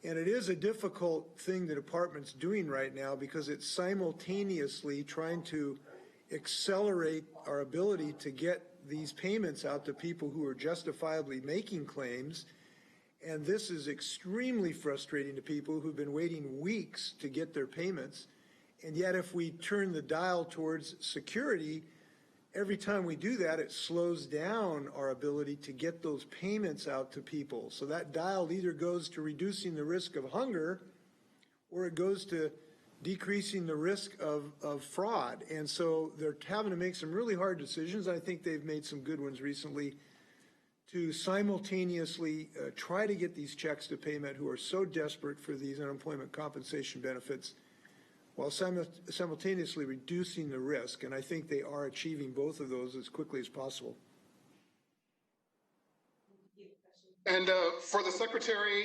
And it is a difficult thing the department's doing right now because it's simultaneously trying to accelerate our ability to get these payments out to people who are justifiably making claims. And this is extremely frustrating to people who've been waiting weeks to get their payments. And yet if we turn the dial towards security, every time we do that, it slows down our ability to get those payments out to people. So that dial either goes to reducing the risk of hunger or it goes to decreasing the risk of fraud. And so they're having to make some really hard decisions. I think they've made some good ones recently to simultaneously try to get these checks to payment who are so desperate for these unemployment compensation benefits while simultaneously reducing the risk. And I think they are achieving both of those as quickly as possible. And for the Secretary,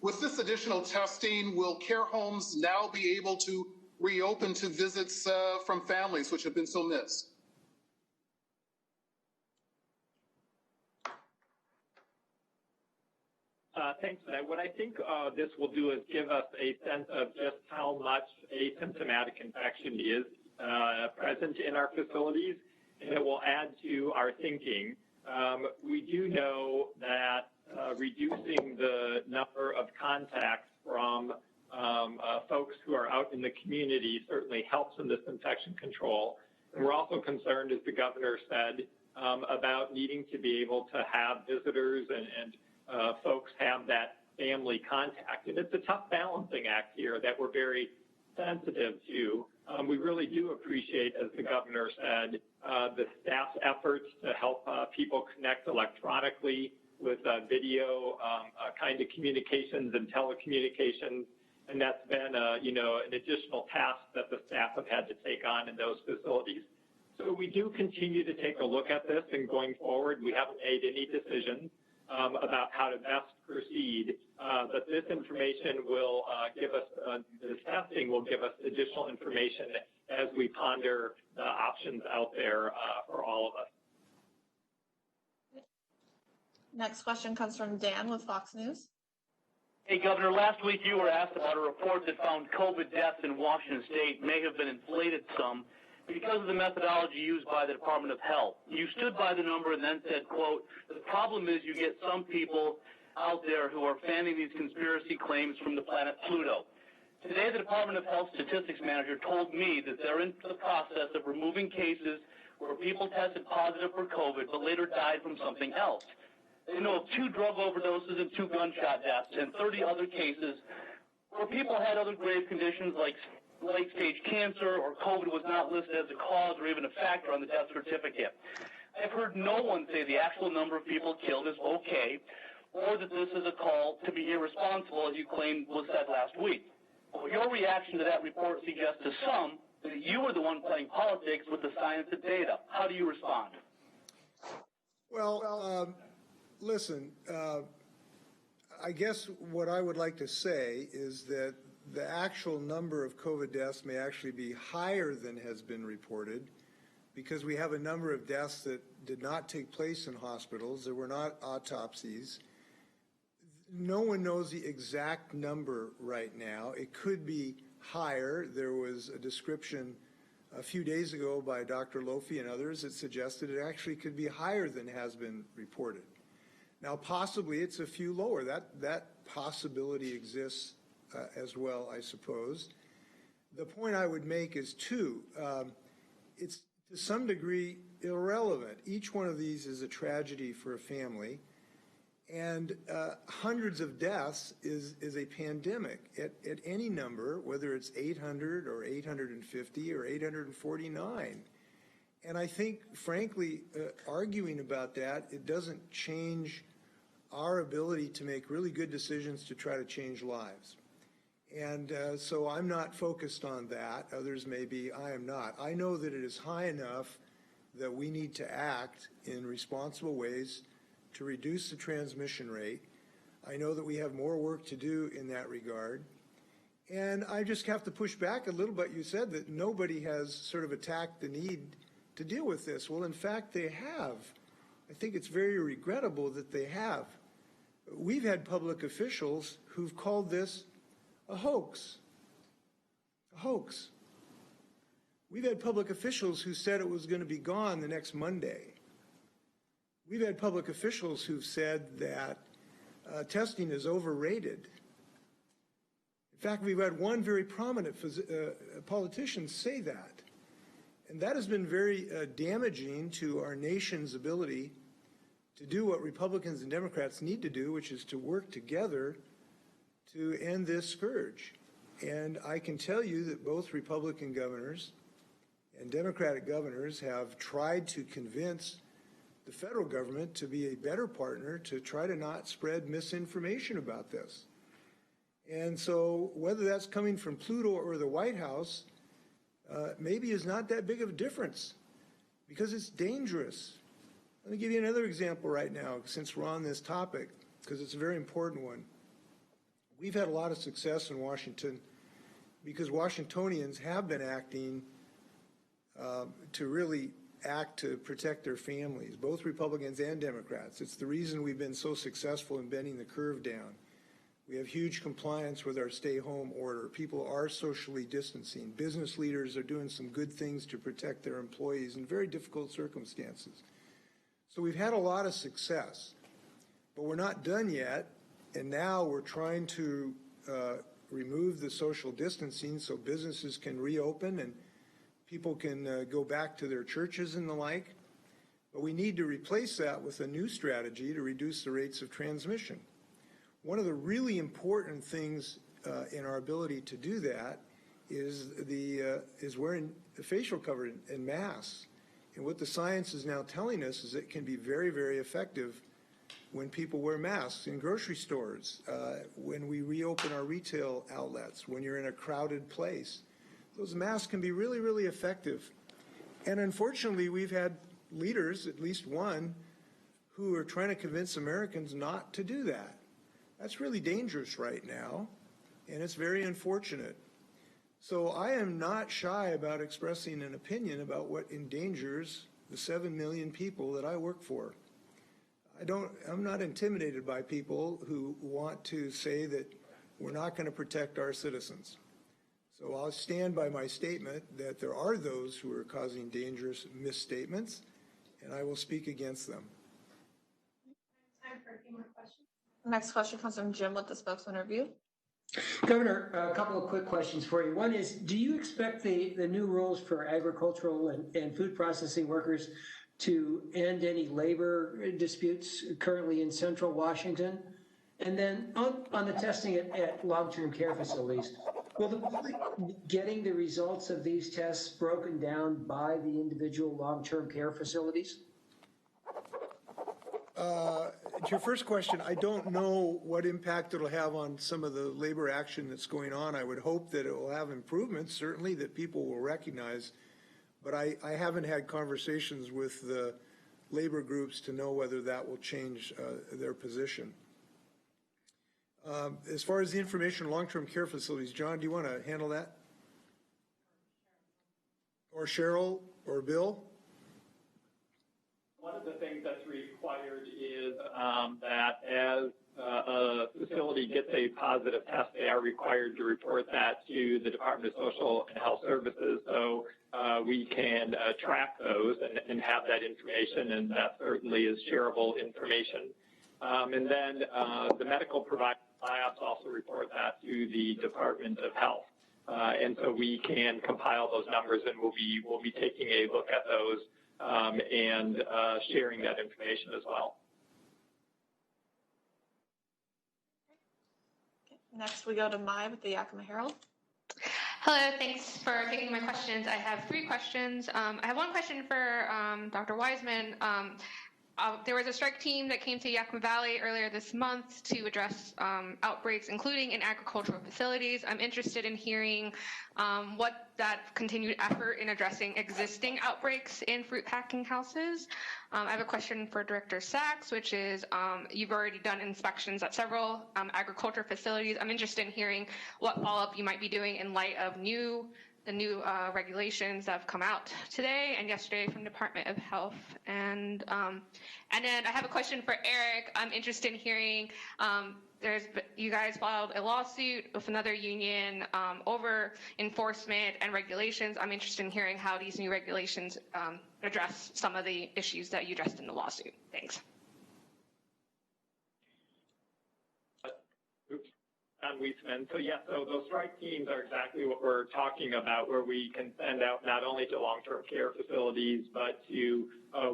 with this additional testing, will care homes now be able to reopen to visits from families which have been so missed? Thanks for that. What I think this will do is give us a sense of just how much asymptomatic infection is present in our facilities, and it will add to our thinking. We do know that reducing the number of contacts from folks who are out in the community certainly helps in this infection control. And we're also concerned, as the governor said, about needing to be able to have visitors and folks have that family contact. And it's a tough balancing act here that we're very sensitive to. We really do appreciate, as the governor said, the staff's efforts to help people connect electronically with video kind of communications and telecommunications. And that's been, an additional task that the staff have had to take on in those facilities. So we do continue to take a look at this, and going forward, we haven't made any decisions about how to best proceed, but this information will give us, this testing will give us additional information as we ponder the options out there for all of us. Next question comes from Dan with Fox News. Hey, Governor, last week you were asked about a report that found COVID deaths in Washington State may have been inflated some because of the methodology used by the Department of Health. You stood by the number and then said, quote, the problem is you get some people out there who are fanning these conspiracy claims from the planet Pluto. Today, the Department of Health statistics manager told me that they're in the process of removing cases where people tested positive for COVID but later died from something else. They know of 2 drug overdoses and 2 gunshot deaths and 30 other cases where people had other grave conditions like late-stage cancer or COVID was not listed as a cause or even a factor on the death certificate. I've heard no one say the actual number of people killed is okay or that this is a call to be irresponsible, as you claimed was said last week. Well, your reaction to that report suggests to some that you were the one playing politics with the science and data. How do you respond? Well, listen, I guess what I would like to say is that the actual number of COVID deaths may actually be higher than has been reported because we have a number of deaths that did not take place in hospitals. There were not autopsies. No one knows the exact number right now. It could be higher. There was a description a few days ago by Dr. Lofi and others that suggested it actually could be higher than has been reported. Now, possibly it's a few lower. That possibility exists as well, I suppose. The point I would make is 2. It's to some degree irrelevant. Each one of these is a tragedy for a family, and hundreds of deaths is a pandemic at any number, whether it's 800 or 850 or 849. And I think, frankly, arguing about that, it doesn't change our ability to make really good decisions to try to change lives. And so I'm not focused on that. Others may be, I am not. I know that it is high enough that we need to act in responsible ways to reduce the transmission rate. I know that we have more work to do in that regard. And I just have to push back a little bit. You said that nobody has sort of attacked the need to deal with this. Well, in fact, they have. I think it's very regrettable that they have. We've had public officials who've called this a hoax. A hoax. We've had public officials who said it was going to be gone the next Monday. We've had public officials who've said that testing is overrated. In fact, we've had one very prominent politician say that. And that has been very damaging to our nation's ability to do what Republicans and Democrats need to do, which is to work together to end this scourge. And I can tell you that both Republican governors and Democratic governors have tried to convince the federal government to be a better partner to try to not spread misinformation about this. And so whether that's coming from Pluto or the White House, maybe is not that big of a difference because it's dangerous. Let me give you another example right now since we're on this topic, because it's a very important one. We've had a lot of success in Washington because Washingtonians have been acting to really act to protect their families, both Republicans and Democrats. It's the reason we've been so successful in bending the curve down. We have huge compliance with our stay-home order. People are socially distancing. Business leaders are doing some good things to protect their employees in very difficult circumstances. So we've had a lot of success, but we're not done yet. And now we're trying to remove the social distancing so businesses can reopen and people can go back to their churches and the like. But we need to replace that with a new strategy to reduce the rates of transmission. One of the really important things in our ability to do that is wearing the facial cover and masks. And what the science is now telling us is it can be very, very effective when people wear masks in grocery stores, when we reopen our retail outlets, when you're in a crowded place. Those masks can be really, really effective. And unfortunately, we've had leaders, at least one, who are trying to convince Americans not to do that. That's really dangerous right now, and it's very unfortunate. So I am not shy about expressing an opinion about what endangers the 7 million people that I work for. I'm not intimidated by people who want to say that we're not going to protect our citizens. So I'll stand by my statement that there are those who are causing dangerous misstatements, and I will speak against them. Time for a few more questions. Next question comes from Jim with the spokesman review. Governor, a couple of quick questions for you. One is, do you expect the new rules for agricultural and food processing workers to end any labor disputes currently in central Washington? And then on the testing at long-term care facilities, will the public be getting the results of these tests broken down by the individual long-term care facilities? To your first question, I don't know what impact it'll have on some of the labor action that's going on. I would hope that it will have improvements, certainly, that people will recognize. But I haven't had conversations with the labor groups to know whether that will change their position. As far as the information on long-term care facilities, John, do you want to handle that? Or Cheryl or Bill? One of the things that's required is that as a facility gets a positive test, they are required to report that to the Department of Social and Health Services. So we can track those and have that information, and that certainly is shareable information. And then the medical provider labs also report that to the Department of Health. And so we can compile those numbers, and we'll be taking a look at those and sharing that information as well. Next, we go to Mai with the Yakima Herald. Hello, thanks for taking my questions. I have 3 questions. I have one question for Dr. Wiseman. there was a strike team that came to Yakima Valley earlier this month to address outbreaks, including in agricultural facilities. I'm interested in hearing what that continued effort in addressing existing outbreaks in fruit packing houses. I have a question for Director Sachs, which is you've already done inspections at several agriculture facilities. I'm interested in hearing what follow-up you might be doing in light of the new regulations that have come out today and yesterday from Department of Health. And then I have a question for Eric. I'm interested in hearing, you guys filed a lawsuit with another union over enforcement and regulations. I'm interested in hearing how these new regulations address some of the issues that you addressed in the lawsuit. Thanks. So those strike teams are exactly what we're talking about, where we can send out not only to long-term care facilities, but to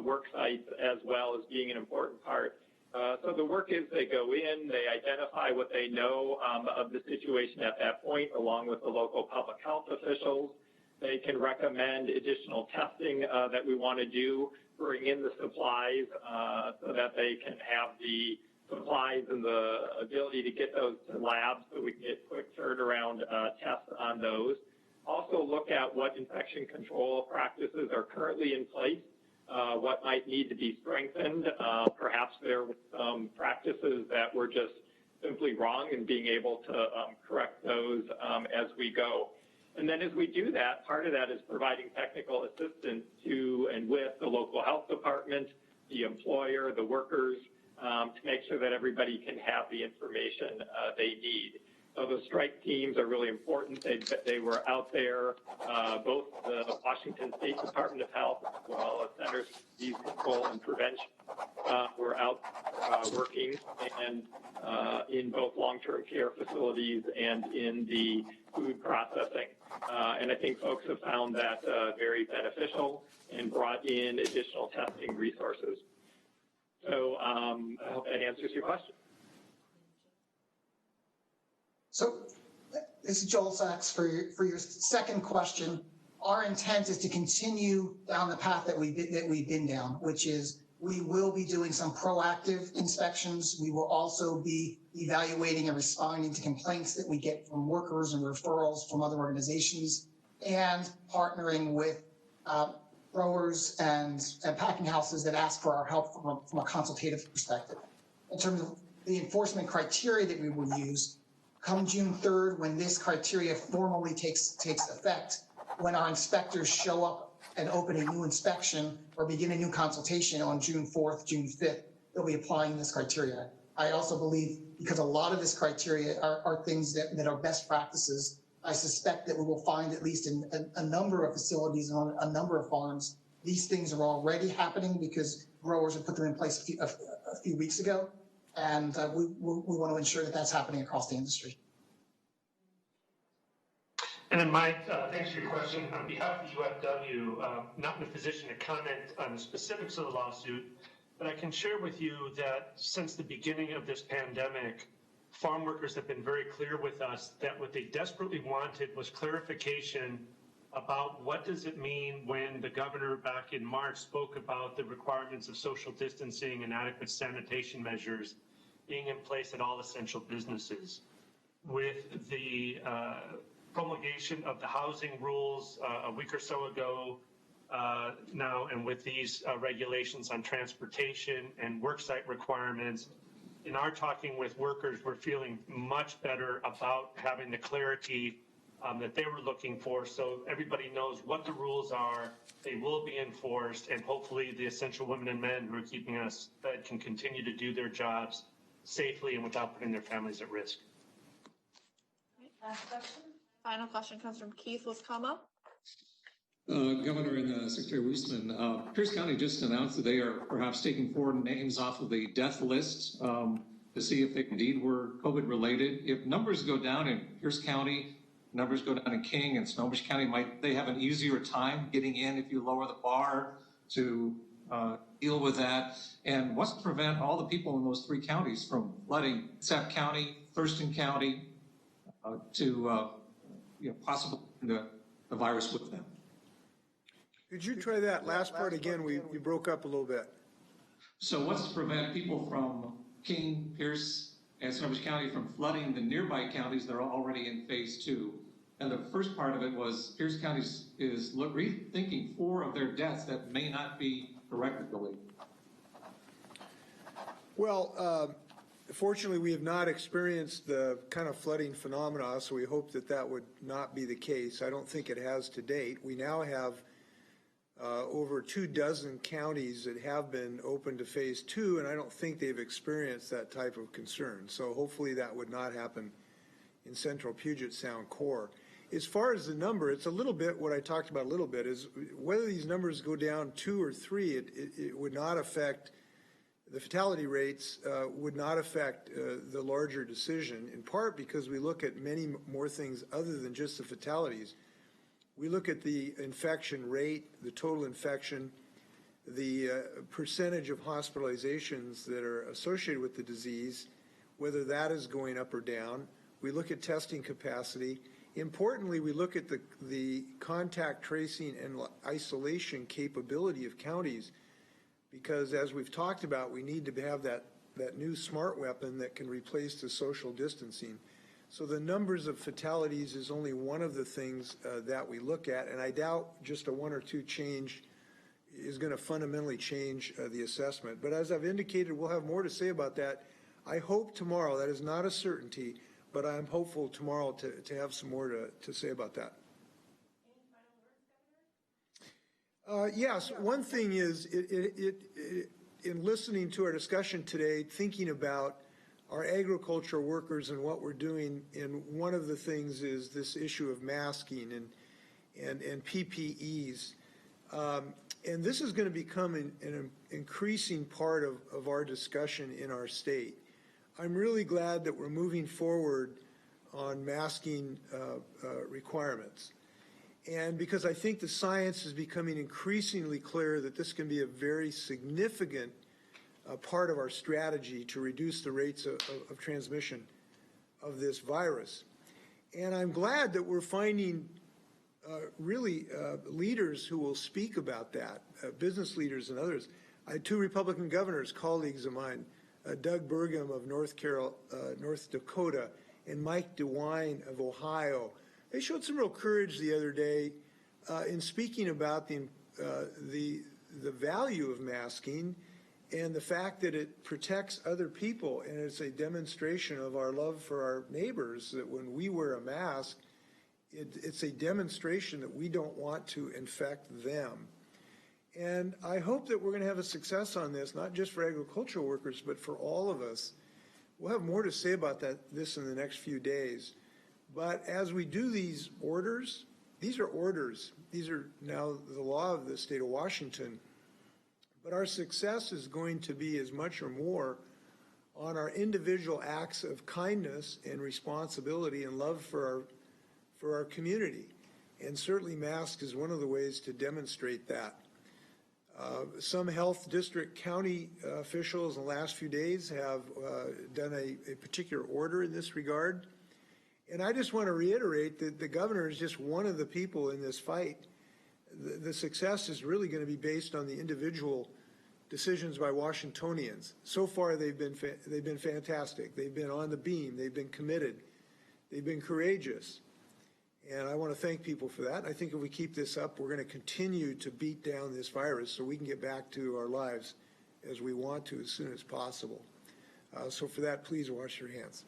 work sites as well as being an important part. So the work is they go in, they identify what they know of the situation at that point, along with the local public health officials. They can recommend additional testing that we want to do, bring in the supplies so that they can have the supplies and the ability to get those to labs so we can get quick turnaround tests on those. Also look at what infection control practices are currently in place, what might need to be strengthened. Perhaps there were some practices that were just simply wrong, and being able to correct those as we go. And then as we do that, part of that is providing technical assistance to and with the local health department, the employer, the workers, to make sure that everybody can have the information they need. So the strike teams are really important. They were out there, both the Washington State Department of Health as well as Centers for Disease Control and Prevention were out working and in both long-term care facilities and in the food processing. And I think folks have found that very beneficial and brought in additional testing resources. So I hope that answers your question. So this is Joel Sachs for your second question. Our intent is to continue down the path that we've been down, which is we will be doing some proactive inspections. We will also be evaluating and responding to complaints that we get from workers and referrals from other organizations, and partnering with growers and packing houses that ask for our help from a consultative perspective. In terms of the enforcement criteria that we will use, come June 3rd, when this criteria formally takes effect, when our inspectors show up and open a new inspection or begin a new consultation on June 4th, June 5th, they'll be applying this criteria. I also believe, because a lot of this criteria are things that are best practices, I suspect that we will find, at least in a number of facilities and on a number of farms, these things are already happening because growers have put them in place a few weeks ago. And we want to ensure that that's happening across the industry. And then Mike, thanks for your question. On behalf of the UFW, not in a position to comment on the specifics of the lawsuit, but I can share with you that since the beginning of this pandemic, farm workers have been very clear with us that what they desperately wanted was clarification about what does it mean when the governor back in March spoke about the requirements of social distancing and adequate sanitation measures being in place at all essential businesses. With the promulgation of the housing rules a week or so ago now, and with these regulations on transportation and worksite requirements, in our talking with workers, we're feeling much better about having the clarity that they were looking for, so everybody knows what the rules are, they will be enforced, and hopefully the essential women and men who are keeping us fed can continue to do their jobs safely and without putting their families at risk. Last question. Final question comes from Keith Wiscombe. Governor and Secretary Weissman, Pierce County just announced that they are perhaps taking 4 names off of the death list to see if they indeed were COVID related. If numbers go down in Pierce County, numbers go down in King and Snohomish County, might they have an easier time getting in if you lower the bar to deal with that? And what's to prevent all the people in those 3 counties from letting Sac County, Thurston County to possibly the virus with them? Could you try that last part again? We broke up a little bit. So what's to prevent people from King, Pierce, and Snohomish County from flooding the nearby counties that are already in phase 2? And the first part of it was Pierce County is rethinking 4 of their deaths that may not be corrected, Billy. Well, fortunately, we have not experienced the kind of flooding phenomena, so we hope that that would not be the case. I don't think it has to date. We now have over 24 counties that have been open to phase 2, and I don't think they've experienced that type of concern. So hopefully that would not happen in central Puget Sound core. As far as the number, it's a little bit what I talked about a little bit, is whether these numbers go down 2 or 3, it would not affect, the fatality rates would not affect the larger decision, in part because we look at many more things other than just the fatalities. We look at the infection rate, the total infection, the percentage of hospitalizations that are associated with the disease, whether that is going up or down. We look at testing capacity. Importantly, we look at the contact tracing and isolation capability of counties, because as we've talked about, we need to have that new smart weapon that can replace the social distancing. So the numbers of fatalities is only one of the things that we look at, and I doubt just a 1 or 2 change is going to fundamentally change the assessment. But as I've indicated, we'll have more to say about that. I hope tomorrow, that is not a certainty, but I'm hopeful tomorrow to have some more to say about that. Yes, one thing is, in listening to our discussion today, thinking about our agricultural workers and what we're doing, and one of the things is this issue of masking and PPEs. And this is going to become an increasing part of our discussion in our state. I'm really glad that we're moving forward on masking requirements. And because I think the science is becoming increasingly clear that this can be a very significant part of our strategy to reduce the rates of transmission of this virus. And I'm glad that we're finding leaders who will speak about that, business leaders and others. I had 2 Republican governors, colleagues of mine, Doug Burgum of North Dakota and Mike DeWine of Ohio. They showed some real courage the other day in speaking about the value of masking and the fact that it protects other people, and it's a demonstration of our love for our neighbors, that when we wear a mask, it's a demonstration that we don't want to infect them. And I hope that we're going to have a success on this, not just for agricultural workers, but for all of us. We'll have more to say about this in the next few days. But as we do these orders, these are orders. These are now the law of the state of Washington. But our success is going to be as much or more on our individual acts of kindness and responsibility and love for our community. And certainly masks is one of the ways to demonstrate that. Some health district county officials in the last few days have done a particular order in this regard. And I just want to reiterate that the governor is just one of the people in this fight. The success is really going to be based on the individual decisions by Washingtonians. So far, they've been fantastic. They've been on the beam. They've been committed. They've been courageous. And I want to thank people for that. I think if we keep this up, we're going to continue to beat down this virus so we can get back to our lives as we want to as soon as possible. So for that, please wash your hands.